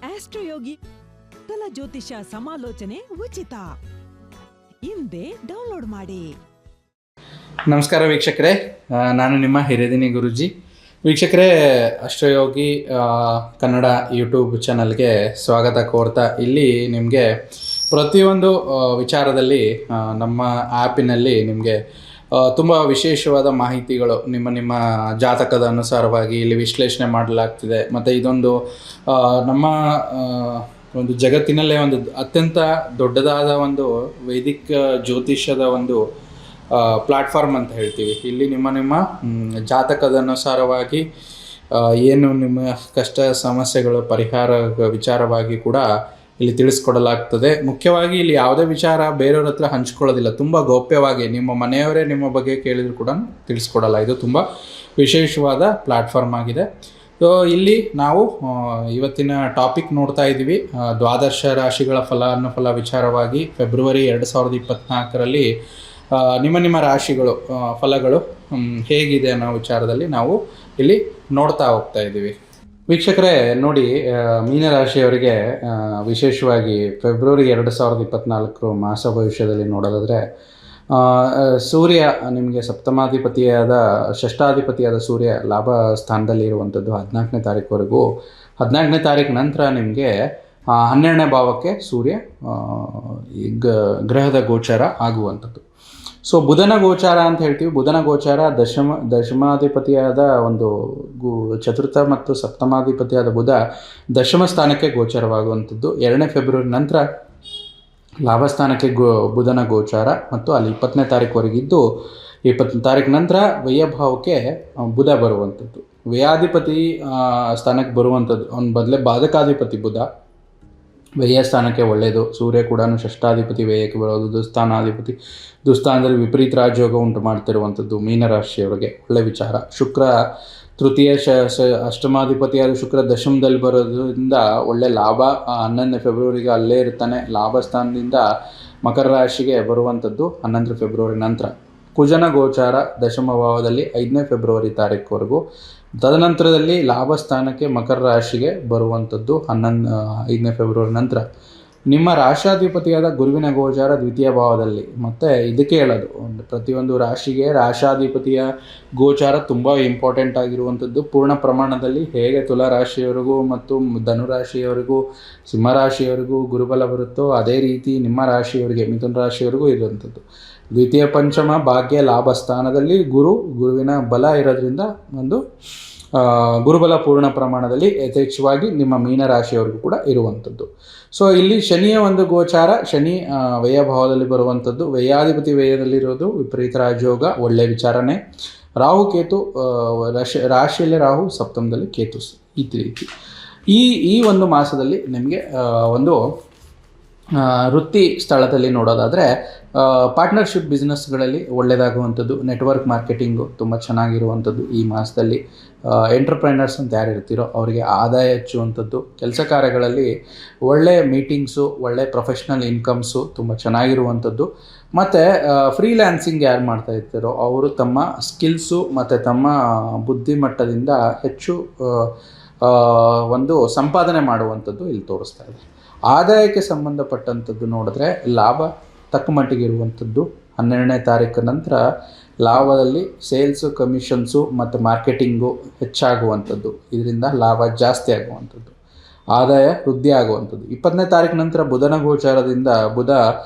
ಆಸ್ಟ್ರೋಯೋಗಿ ಮೊದಲ ಜ್ಯೋತಿಷ್ಯ ಸಮಾಲೋಚನೆ ಉಚಿತ. ಹಿಂದೆ ಡೌನ್ಲೋಡ್ ಮಾಡಿ. ನಮಸ್ಕಾರ ವೀಕ್ಷಕರೇ, ನಾನು ನಿಮ್ಮ ಹಿರಿದಿನಿ ಗುರುಜಿ. ವೀಕ್ಷಕರೇ, ಅಷ್ಟಯೋಗಿ ಕನ್ನಡ ಯೂಟ್ಯೂಬ್ ಚಾನಲ್ಗೆ ಸ್ವಾಗತ ಕೋರ್ತಾ, ಇಲ್ಲಿ ನಿಮಗೆ ಪ್ರತಿಯೊಂದು ವಿಚಾರದಲ್ಲಿ ನಮ್ಮ ಆ್ಯಪಿನಲ್ಲಿ ನಿಮಗೆ ತುಂಬ ವಿಶೇಷವಾದ ಮಾಹಿತಿಗಳು ನಿಮ್ಮ ಜಾತಕದ ಅನುಸಾರವಾಗಿ ಇಲ್ಲಿ ವಿಶ್ಲೇಷಣೆ ಮಾಡಲಾಗ್ತಿದೆ. ಮತ್ತು ಇದೊಂದು ನಮ್ಮ ಒಂದು ಜಗತ್ತಿನಲ್ಲೇ ಒಂದು ಅತ್ಯಂತ ದೊಡ್ಡದಾದ ಒಂದು ವೈದಿಕ ಜ್ಯೋತಿಷ್ಯದ ಒಂದು ಪ್ಲ್ಯಾಟ್ಫಾರ್ಮ್ ಅಂತ ಹೇಳ್ತೀವಿ. ಇಲ್ಲಿ ನಿಮ್ಮ ಜಾತಕದ ಅನುಸಾರವಾಗಿ ಏನು ನಿಮ್ಮ ಕಷ್ಟ ಸಮಸ್ಯೆಗಳ ಪರಿಹಾರ ವಿಚಾರವಾಗಿ ಕೂಡ ಇಲ್ಲಿ ತಿಳಿಸ್ಕೊಡಲಾಗ್ತದೆ. ಮುಖ್ಯವಾಗಿ ಇಲ್ಲಿ ಯಾವುದೇ ವಿಚಾರ ಬೇರೆಯವ್ರ ಹತ್ರ ಹಂಚ್ಕೊಳ್ಳೋದಿಲ್ಲ. ತುಂಬ ಗೌಪ್ಯವಾಗಿ ನಿಮ್ಮ ಮನೆಯವರೇ ನಿಮ್ಮ ಬಗ್ಗೆ ಕೇಳಿದ್ರು ಕೂಡ ತಿಳಿಸ್ಕೊಡಲ್ಲ. ಇದು ತುಂಬ ವಿಶೇಷವಾದ ಪ್ಲ್ಯಾಟ್ಫಾರ್ಮ್ ಆಗಿದೆ. ಸೊ ಇಲ್ಲಿ ನಾವು ಇವತ್ತಿನ ಟಾಪಿಕ್ ನೋಡ್ತಾ ಇದ್ದೀವಿ, ದ್ವಾದಶ ರಾಶಿಗಳ ಫಲ ವಿಚಾರವಾಗಿ ಫೆಬ್ರವರಿ 2024ರಲ್ಲಿ ನಿಮ್ಮ ರಾಶಿಗಳು ಫಲಗಳು ಹೇಗಿದೆ ಅನ್ನೋ ವಿಚಾರದಲ್ಲಿ ನಾವು ಇಲ್ಲಿ ನೋಡ್ತಾ ಹೋಗ್ತಾ ಇದ್ದೀವಿ. ವೀಕ್ಷಕರೇ ನೋಡಿ, ಮೀನರಾಶಿಯವರಿಗೆ ವಿಶೇಷವಾಗಿ ಫೆಬ್ರವರಿ 2024 ಮಾಸ ಭವಿಷ್ಯದಲ್ಲಿ ನೋಡೋದಾದರೆ, ಸೂರ್ಯ ನಿಮಗೆ ಷಷ್ಠಾಧಿಪತಿಯಾದ ಸೂರ್ಯ ಲಾಭ ಸ್ಥಾನದಲ್ಲಿ ಇರುವಂಥದ್ದು 14ನೇ ತಾರೀಕುವರೆಗೂ. 14ನೇ ತಾರೀಕು ನಂತರ ನಿಮಗೆ 12ನೇ ಭಾವಕ್ಕೆ ಸೂರ್ಯ ಗ್ರಹದ ಗೋಚಾರ ಆಗುವಂಥದ್ದು. ಸೊ ಬುಧನ ಗೋಚಾರ ಅಂತ ಹೇಳ್ತೀವಿ. ಬುಧನ ಗೋಚಾರ ದಶಮಾಧಿಪತಿಯಾದ ಒಂದು ಚತುರ್ಥ ಮತ್ತು ಸಪ್ತಮಾಧಿಪತಿಯಾದ ಬುಧ ದಶಮ ಸ್ಥಾನಕ್ಕೆ ಗೋಚಾರವಾಗುವಂಥದ್ದು. 2ನೇ ಫೆಬ್ರವರಿ ನಂತರ ಲಾಭಸ್ಥಾನಕ್ಕೆ ಬುಧನ ಗೋಚಾರ ಮತ್ತು ಅಲ್ಲಿ 20ನೇ ತಾರೀಕುವರೆಗಿದ್ದು, 20ನೇ ತಾರೀಕು ನಂತರ ವ್ಯಯಭಾವಕ್ಕೆ ಬುಧ ಬರುವಂಥದ್ದು. ವ್ಯಯಾಧಿಪತಿ ಸ್ಥಾನಕ್ಕೆ ಬರುವಂಥದ್ದು. ಅವನ ಬದಲೇ ಬಾಧಕಾಧಿಪತಿ ಬುಧ ವ್ಯಯ ಸ್ಥಾನಕ್ಕೆ ಒಳ್ಳೆಯದು. ಸೂರ್ಯ ಕೂಡ ಷಷ್ಠಾಧಿಪತಿ ವ್ಯಯಕ್ಕೆ ಬರೋದು. ದುಸ್ಥಾನದಲ್ಲಿ ವಿಪರೀತ ರಾಜಯೋಗ ಉಂಟು ಮಾಡ್ತಿರುವಂಥದ್ದು ಮೀನರಾಶಿಯವರಿಗೆ ಒಳ್ಳೆ ವಿಚಾರ. ಶುಕ್ರ ತೃತೀಯ ಅಷ್ಟಮಾಧಿಪತಿಯಾದ ಶುಕ್ರ ದಶಮದಲ್ಲಿ ಬರೋದ್ರಿಂದ ಒಳ್ಳೆ ಲಾಭ. 11ನೇ ಫೆಬ್ರವರಿಗೆ ಅಲ್ಲೇ ಇರ್ತಾನೆ. ಲಾಭ ಸ್ಥಾನದಿಂದ ಮಕರ ರಾಶಿಗೆ ಬರುವಂಥದ್ದು 11 ಫೆಬ್ರವರಿ ನಂತರ. ಕುಜನ ಗೋಚಾರ ದಶಮ ಭಾವದಲ್ಲಿ 5ನೇ ಫೆಬ್ರವರಿ ತಾರೀಕುವರೆಗೂ. ತದನಂತರದಲ್ಲಿ ಲಾಭ ಸ್ಥಾನಕ್ಕೆ ಮಕರ ರಾಶಿಗೆ ಬರುವಂಥದ್ದು 5ನೇ ಫೆಬ್ರವರಿ ನಂತರ. ನಿಮ್ಮ ರಾಶಾಧಿಪತಿಯಾದ ಗುರುವಿನ ಗೋಚಾರ ದ್ವಿತೀಯ ಭಾವದಲ್ಲಿ. ಮತ್ತು ಇದಕ್ಕೆ ಹೇಳೋದು, ಪ್ರತಿಯೊಂದು ರಾಶಿಗೆ ರಾಶಾಧಿಪತಿಯ ಗೋಚಾರ ತುಂಬ ಇಂಪಾರ್ಟೆಂಟ್ ಆಗಿರುವಂಥದ್ದು. ಪೂರ್ಣ ಪ್ರಮಾಣದಲ್ಲಿ ಹೇಗೆ ತುಲಾರಾಶಿಯವರಿಗೂ ಮತ್ತು ಧನುರಾಶಿಯವರಿಗೂ ಸಿಂಹರಾಶಿಯವರಿಗೂ ಗುರುಬಲ ಬರುತ್ತೋ ಅದೇ ರೀತಿ ನಿಮ್ಮ ರಾಶಿಯವರಿಗೆ ಮಿಥುನ ರಾಶಿಯವರಿಗೂ ಇರುವಂಥದ್ದು. ದ್ವಿತೀಯ ಪಂಚಮ ಭಾಗ್ಯ ಲಾಭ ಸ್ಥಾನದಲ್ಲಿ ಗುರುವಿನ ಬಲ ಇರೋದ್ರಿಂದ ಒಂದು ಗುರುಬಲ ಪೂರ್ಣ ಪ್ರಮಾಣದಲ್ಲಿ ಯಥೇಚ್ಛವಾಗಿ ನಿಮ್ಮ ಮೀನರಾಶಿಯವರಿಗೂ ಕೂಡ ಇರುವಂಥದ್ದು. ಸೊ ಇಲ್ಲಿ ಶನಿಯ ಒಂದು ಗೋಚಾರ, ಶನಿ ವ್ಯಯಭಾವದಲ್ಲಿ ಬರುವಂಥದ್ದು. ವ್ಯಯಾಧಿಪತಿ ವ್ಯಯದಲ್ಲಿರೋದು ವಿಪರೀತ ರಾಜಯೋಗ, ಒಳ್ಳೆಯ ವಿಚಾರನೆ. ರಾಹು ಕೇತು ರಾಶಿಯಲ್ಲಿ ರಾಹು, ಸಪ್ತಮದಲ್ಲಿ ಕೇತು. ಈ ರೀತಿ ಈ ಒಂದು ಮಾಸದಲ್ಲಿ ನಿಮಗೆ ಒಂದು ವೃತ್ತಿ ಸ್ಥಳದಲ್ಲಿ ನೋಡೋದಾದರೆ ಪಾರ್ಟ್ನರ್ಶಿಪ್ ಬಿಸ್ನೆಸ್ಗಳಲ್ಲಿ ಒಳ್ಳೆಯದಾಗುವಂಥದ್ದು. ನೆಟ್ವರ್ಕ್ ಮಾರ್ಕೆಟಿಂಗು ತುಂಬ ಚೆನ್ನಾಗಿರುವಂಥದ್ದು ಈ ಮಾಸದಲ್ಲಿ. ಎಂಟರ್ಪ್ರೈನರ್ಸ್ ಅಂತ ಯಾರು ಇರ್ತೀರೋ ಅವರಿಗೆ ಆದಾಯ ಹೆಚ್ಚುವಂಥದ್ದು. ಕೆಲಸ ಕಾರ್ಯಗಳಲ್ಲಿ ಒಳ್ಳೆ ಮೀಟಿಂಗ್ಸು, ಒಳ್ಳೆ ಪ್ರೊಫೆಷ್ನಲ್ ಇನ್ಕಮ್ಸು ತುಂಬ ಚೆನ್ನಾಗಿರುವಂಥದ್ದು. ಮತ್ತು ಫ್ರೀಲ್ಯಾನ್ಸಿಂಗ್ ಯಾರು ಮಾಡ್ತಾ ಇರ್ತಾರೋ ಅವರು ತಮ್ಮ ಸ್ಕಿಲ್ಸು ಮತ್ತು ತಮ್ಮ ಬುದ್ಧಿಮಟ್ಟದಿಂದ ಹೆಚ್ಚು ಒಂದು ಸಂಪಾದನೆ ಮಾಡುವಂಥದ್ದು ಇಲ್ಲಿ ತೋರಿಸ್ತಾ ಇದೆ. ಆದಾಯಕ್ಕೆ ಸಂಬಂಧಪಟ್ಟಂಥದ್ದು ನೋಡಿದ್ರೆ ಲಾಭ ತಕ್ಕ ಮಟ್ಟಿಗೆ ಇರುವಂಥದ್ದು. 12ನೇ ತಾರೀಕು ನಂತರ ಲಾಭದಲ್ಲಿ ಸೇಲ್ಸು, ಕಮಿಷನ್ಸು ಮತ್ತು ಮಾರ್ಕೆಟಿಂಗು ಹೆಚ್ಚಾಗುವಂಥದ್ದು. ಇದರಿಂದ ಲಾಭ ಜಾಸ್ತಿ ಆಗುವಂಥದ್ದು, ಆದಾಯ ವೃದ್ಧಿ ಆಗುವಂಥದ್ದು. 20ನೇ ತಾರೀಕು ನಂತರ ಬುಧನ ಗೋಚಾರದಿಂದ ಬುಧ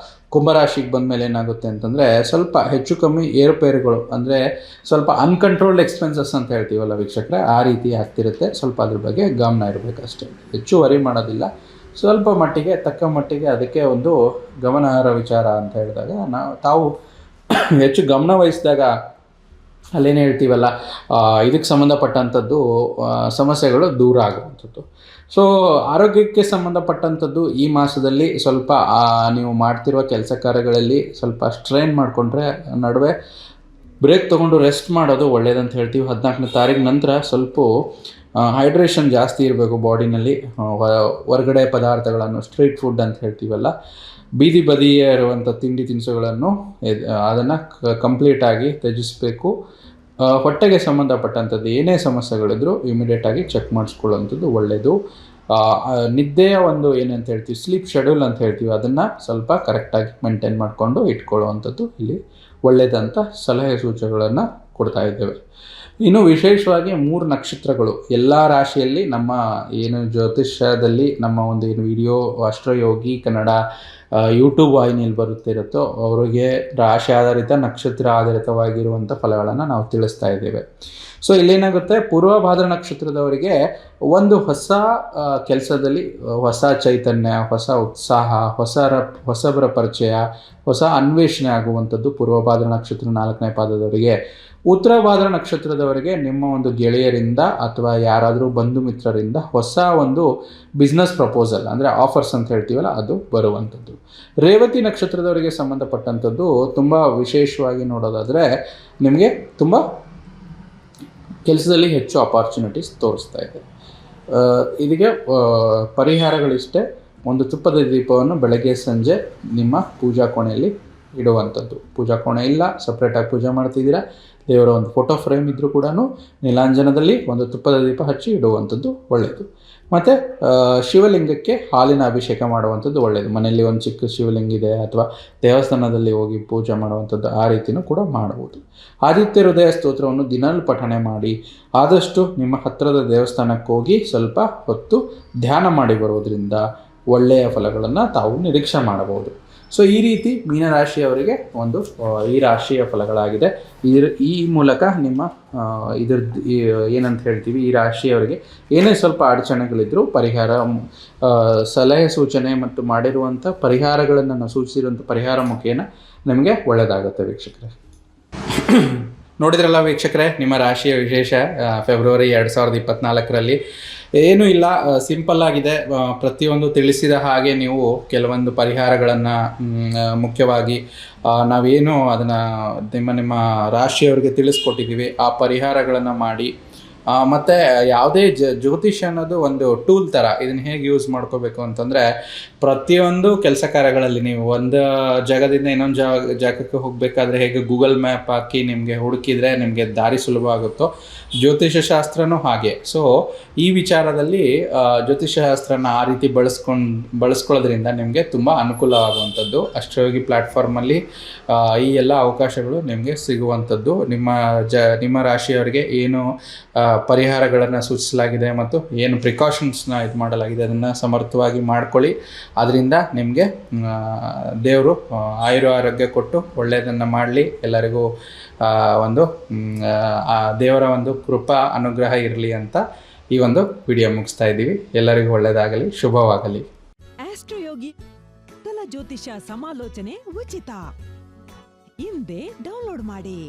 ಕುಂಭರಾಶಿಗೆ ಬಂದ ಮೇಲೆ ಏನಾಗುತ್ತೆ ಅಂತಂದರೆ ಸ್ವಲ್ಪ ಹೆಚ್ಚು ಕಮ್ಮಿ ಏರುಪೇರುಗಳು, ಅಂದರೆ ಸ್ವಲ್ಪ ಅನ್ಕಂಟ್ರೋಲ್ಡ್ ಎಕ್ಸ್ಪೆನ್ಸಸ್ ಅಂತ ಹೇಳ್ತೀವಲ್ಲ ವೀಕ್ಷಕರೇ, ಆ ರೀತಿ ಆಗ್ತಿರುತ್ತೆ. ಸ್ವಲ್ಪ ಅದ್ರ ಬಗ್ಗೆ ಗಮನ ಇರಬೇಕಷ್ಟೇ, ಹೆಚ್ಚು ವರಿ ಮಾಡೋದಿಲ್ಲ. ಸ್ವಲ್ಪ ಮಟ್ಟಿಗೆ ತಕ್ಕ ಮಟ್ಟಿಗೆ ಅದಕ್ಕೆ ಒಂದು ಗಮನಾರ್ಹ ವಿಚಾರ ಅಂತ ಹೇಳಿದಾಗ ತಾವು ಹೆಚ್ಚು ಗಮನ ವಹಿಸಿದಾಗ ಅಲ್ಲೇನು ಹೇಳ್ತೀವಲ್ಲ, ಇದಕ್ಕೆ ಸಂಬಂಧಪಟ್ಟಂಥದ್ದು ಸಮಸ್ಯೆಗಳು ದೂರ ಆಗುವಂಥದ್ದು. ಸೊ ಆರೋಗ್ಯಕ್ಕೆ ಸಂಬಂಧಪಟ್ಟಂಥದ್ದು ಈ ಮಾಸದಲ್ಲಿ ಸ್ವಲ್ಪ ನೀವು ಮಾಡ್ತಿರುವ ಕೆಲಸ ಕಾರ್ಯಗಳಲ್ಲಿ ಸ್ವಲ್ಪ ಸ್ಟ್ರೈನ್ ಮಾಡಿಕೊಂಡ್ರೆ ನಡುವೆ ಬ್ರೇಕ್ ತೊಗೊಂಡು ರೆಸ್ಟ್ ಮಾಡೋದು ಒಳ್ಳೆಯದಂತ ಹೇಳ್ತೀವಿ. 14ನೇ ತಾರೀಕು ನಂತರ ಸ್ವಲ್ಪ ಹೈಡ್ರೇಷನ್ ಜಾಸ್ತಿ ಇರಬೇಕು ಬಾಡಿನಲ್ಲಿ. ಹೊರಗಡೆ ಪದಾರ್ಥಗಳನ್ನು, ಸ್ಟ್ರೀಟ್ ಫುಡ್ ಅಂತ ಹೇಳ್ತೀವಲ್ಲ, ಬೀದಿ ಬದಿಯೇ ಇರುವಂಥ ತಿಂಡಿ ತಿನಿಸುಗಳನ್ನು ಅದನ್ನು ಕಂಪ್ಲೀಟಾಗಿ ತ್ಯಜಿಸಬೇಕು. ಹೊಟ್ಟೆಗೆ ಸಂಬಂಧಪಟ್ಟಂಥದ್ದು ಏನೇ ಸಮಸ್ಯೆಗಳಿದ್ರೂ ಇಮಿಡಿಯೇಟಾಗಿ ಚೆಕ್ ಮಾಡಿಸ್ಕೊಳ್ಳುವಂಥದ್ದು ಒಳ್ಳೆಯದು. ನಿದ್ದೆಯ ಒಂದು ಏನಂತ ಹೇಳ್ತೀವಿ ಸ್ಲೀಪ್ ಶೆಡ್ಯೂಲ್ ಅಂತ ಹೇಳ್ತೀವಿ, ಅದನ್ನು ಸ್ವಲ್ಪ ಕರೆಕ್ಟಾಗಿ ಮೇಂಟೈನ್ ಮಾಡಿಕೊಂಡು ಇಟ್ಕೊಳ್ಳುವಂಥದ್ದು ಇಲ್ಲಿ ಒಳ್ಳೆಯದಂತ ಸಲಹೆ ಸೂಚನೆಗಳನ್ನು ಕೊಡ್ತಾ ಇದ್ದೇವೆ. ಇನ್ನು ವಿಶೇಷವಾಗಿ 3 ನಕ್ಷತ್ರಗಳು ಎಲ್ಲ ರಾಶಿಯಲ್ಲಿ ನಮ್ಮ ಏನು ಜ್ಯೋತಿಷ್ಯದಲ್ಲಿ ನಮ್ಮ ಒಂದು ಏನು ವಿಡಿಯೋ ಅಷ್ಟಯೋಗಿ ಕನ್ನಡ ಯೂಟ್ಯೂಬ್ ವಾಹಿನಿಯಲ್ಲಿ ಬರುತ್ತಿರುತ್ತೋ ಅವರಿಗೆ ರಾಶಿ ಆಧಾರಿತ ನಕ್ಷತ್ರ ಆಧಾರಿತವಾಗಿರುವಂಥ ಫಲಗಳನ್ನು ನಾವು ತಿಳಿಸ್ತಾ ಇದ್ದೇವೆ. ಸೊ ಇಲ್ಲೇನಾಗುತ್ತೆ, ಪೂರ್ವಭಾದ್ರ ನಕ್ಷತ್ರದವರಿಗೆ ಒಂದು ಹೊಸ ಕೆಲಸದಲ್ಲಿ ಹೊಸ ಚೈತನ್ಯ, ಹೊಸ ಉತ್ಸಾಹ, ಹೊಸಬರ ಪರಿಚಯ, ಹೊಸ ಅನ್ವೇಷಣೆ ಆಗುವಂಥದ್ದು ಪೂರ್ವಭಾದ್ರ ನಕ್ಷತ್ರ 4ನೇ ಪಾದದವರಿಗೆ. ಉತ್ತರ ಭಾದ್ರ ನಕ್ಷತ್ರದವರಿಗೆ ನಿಮ್ಮ ಒಂದು ಗೆಳೆಯರಿಂದ ಅಥವಾ ಯಾರಾದರೂ ಬಂಧು ಮಿತ್ರರಿಂದ ಹೊಸ ಒಂದು ಬಿಸ್ನೆಸ್ ಪ್ರಪೋಸಲ್ ಅಂದರೆ ಆಫರ್ಸ್ ಅಂತ ಹೇಳ್ತೀವಲ್ಲ ಅದು ಬರುವಂಥದ್ದು. ರೇವತಿ ನಕ್ಷತ್ರದವರಿಗೆ ಸಂಬಂಧಪಟ್ಟಂಥದ್ದು ತುಂಬ ವಿಶೇಷವಾಗಿ ನೋಡೋದಾದರೆ ನಿಮಗೆ ತುಂಬ ಕೆಲಸದಲ್ಲಿ ಹೆಚ್ಚು ಅಪಾರ್ಚುನಿಟೀಸ್ ತೋರಿಸ್ತಾ ಇದೆ. ಇದಕ್ಕೆ ಪರಿಹಾರಗಳಿಷ್ಟೇ. ಒಂದು ತುಪ್ಪದ ದೀಪವನ್ನು ಬೆಳಗ್ಗೆ ಸಂಜೆ ನಿಮ್ಮ ಪೂಜಾ ಕೋಣೆಯಲ್ಲಿ ಇಡುವಂಥದ್ದು. ಪೂಜಾ ಕೋಣೆ ಇಲ್ಲ, ಸಪ್ರೇಟಾಗಿ ಪೂಜೆ ಮಾಡ್ತಿದ್ದೀರಾ, ದೇವರ ಒಂದು ಫೋಟೋ ಫ್ರೇಮ್ ಇದ್ದರೂ ಕೂಡ ನೀಲಾಂಜನದಲ್ಲಿ ಒಂದು ತುಪ್ಪದ ದೀಪ ಹಚ್ಚಿ ಇಡುವಂಥದ್ದು ಒಳ್ಳೆಯದು. ಮತ್ತು ಶಿವಲಿಂಗಕ್ಕೆ ಹಾಲಿನ ಅಭಿಷೇಕ ಮಾಡುವಂಥದ್ದು ಒಳ್ಳೆಯದು. ಮನೆಯಲ್ಲಿ ಒಂದು ಚಿಕ್ಕ ಶಿವಲಿಂಗ ಇದೆ ಅಥವಾ ದೇವಸ್ಥಾನದಲ್ಲಿ ಹೋಗಿ ಪೂಜೆ ಮಾಡುವಂಥದ್ದು ಆ ರೀತಿಯೂ ಕೂಡ ಮಾಡಬಹುದು. ಆದಿತ್ಯ ಹೃದಯ ಸ್ತೋತ್ರವನ್ನು ದಿನಾಲು ಪಠಣೆ ಮಾಡಿ, ಆದಷ್ಟು ನಿಮ್ಮ ಹತ್ತಿರದ ದೇವಸ್ಥಾನಕ್ಕೆ ಹೋಗಿ ಸ್ವಲ್ಪ ಹೊತ್ತು ಧ್ಯಾನ ಮಾಡಿ ಬರೋದರಿಂದ ಒಳ್ಳೆಯ ಫಲಗಳನ್ನು ತಾವು ನಿರೀಕ್ಷೆ ಮಾಡಬಹುದು. ಸೊ ಈ ರೀತಿ ಮೀನರಾಶಿಯವರಿಗೆ ಒಂದು ಈ ರಾಶಿಯ ಫಲಗಳಾಗಿದೆ. ಈ ಮೂಲಕ ನಿಮ್ಮ ಇದ್ರದ್ದು ಏನಂತ ಹೇಳ್ತೀವಿ, ಈ ರಾಶಿಯವರಿಗೆ ಏನೇ ಸ್ವಲ್ಪ ಅಡಚಣೆಗಳಿದ್ದರೂ ಪರಿಹಾರ ಸಲಹೆ ಸೂಚನೆ ಮತ್ತು ಮಾಡಿರುವಂಥ ಪರಿಹಾರಗಳನ್ನು ಸೂಚಿಸಿರುವಂಥ ಪರಿಹಾರ ಮುಖೇನ ನಿಮಗೆ ಒಳ್ಳೆಯದಾಗುತ್ತೆ ವೀಕ್ಷಕರೇ. ನೋಡಿದ್ರಲ್ಲ ವೀಕ್ಷಕರೇ, ನಿಮ್ಮ ರಾಶಿಯ ವಿಶೇಷ ಫೆಬ್ರವರಿ 2024ರಲ್ಲಿ ಏನೂ ಇಲ್ಲ, ಸಿಂಪಲ್ ಆಗಿದೆ. ಪ್ರತಿಯೊಂದು ತಿಳಿಸಿದ ಹಾಗೆ ನೀವು ಕೆಲವೊಂದು ಪರಿಹಾರಗಳನ್ನು ಮುಖ್ಯವಾಗಿ ನಾವೇನು ಅದನ್ನು ನಿಮ್ಮ ರಾಶಿಯವರಿಗೆ ತಿಳಿಸ್ಕೊಟ್ಟಿದ್ದೀವಿ, ಆ ಪರಿಹಾರಗಳನ್ನು ಮಾಡಿ. ಮತ್ತು ಯಾವುದೇ ಜ್ಯೋತಿಷ್ಯ ಅನ್ನೋದು ಒಂದು ಟೂಲ್ ಥರ. ಇದನ್ನು ಹೇಗೆ ಯೂಸ್ ಮಾಡ್ಕೋಬೇಕು ಅಂತಂದರೆ, ಪ್ರತಿಯೊಂದು ಕೆಲಸ ಕಾರ್ಯಗಳಲ್ಲಿ ನೀವು ಒಂದು ಜಾಗದಿಂದ ಇನ್ನೊಂದು ಜಾಗಕ್ಕೆ ಹೋಗಬೇಕಾದ್ರೆ ಹೇಗೆ ಗೂಗಲ್ ಮ್ಯಾಪ್ ಹಾಕಿ ನಿಮಗೆ ಹುಡುಕಿದರೆ ನಿಮಗೆ ದಾರಿ ಸುಲಭ ಆಗುತ್ತೋ, ಜ್ಯೋತಿಷ್ಯ ಶಾಸ್ತ್ರನೂ ಹಾಗೆ. ಸೊ ಈ ವಿಚಾರದಲ್ಲಿ ಜ್ಯೋತಿಷ್ಯ ಶಾಸ್ತ್ರನ ಆ ರೀತಿ ಬಳಸ್ಕೊಳ್ಳೋದ್ರಿಂದ ನಿಮಗೆ ತುಂಬ ಅನುಕೂಲವಾಗುವಂಥದ್ದು. ಅಷ್ಟಯೋಗಿ ಪ್ಲ್ಯಾಟ್ಫಾರ್ಮಲ್ಲಿ ಈ ಎಲ್ಲ ಅವಕಾಶಗಳು ನಿಮಗೆ ಸಿಗುವಂಥದ್ದು. ನಿಮ್ಮ ರಾಶಿಯವರಿಗೆ ಏನು ಪರಿಹಾರಗಳನ್ನು ಸೂಚಿಸಲಾಗಿದೆ ಮತ್ತು ಏನು ಪ್ರಿಕಾಷನ್ಸ್ನ ಇದು ಮಾಡಲಾಗಿದೆ ಅದನ್ನು ಸಮರ್ಥವಾಗಿ ಮಾಡ್ಕೊಳ್ಳಿ. ಅದರಿಂದ ನಿಮಗೆ ದೇವರು ಆರೋಗ್ಯ ಕೊಟ್ಟು ಒಳ್ಳೆಯದನ್ನು ಮಾಡಲಿ. ಎಲ್ಲರಿಗೂ ಒಂದು ದೇವರ ಒಂದು ಕೃಪಾ ಅನುಗ್ರಹ ಇರಲಿ ಅಂತ ಈ ಒಂದು ವಿಡಿಯೋ ಮುಗಿಸ್ತಾ ಇದ್ದೀವಿ. ಎಲ್ಲರಿಗೂ ಒಳ್ಳೆಯದಾಗಲಿ, ಶುಭವಾಗಲಿ. ಆಸ್ಟ್ರೋಯೋಗಿ ಜ್ಯೋತಿಷ ಸಮಾಲೋಚನೆ ಉಚಿತ. ಹಿಂದೆ ಡೌನ್ಲೋಡ್ ಮಾಡಿ.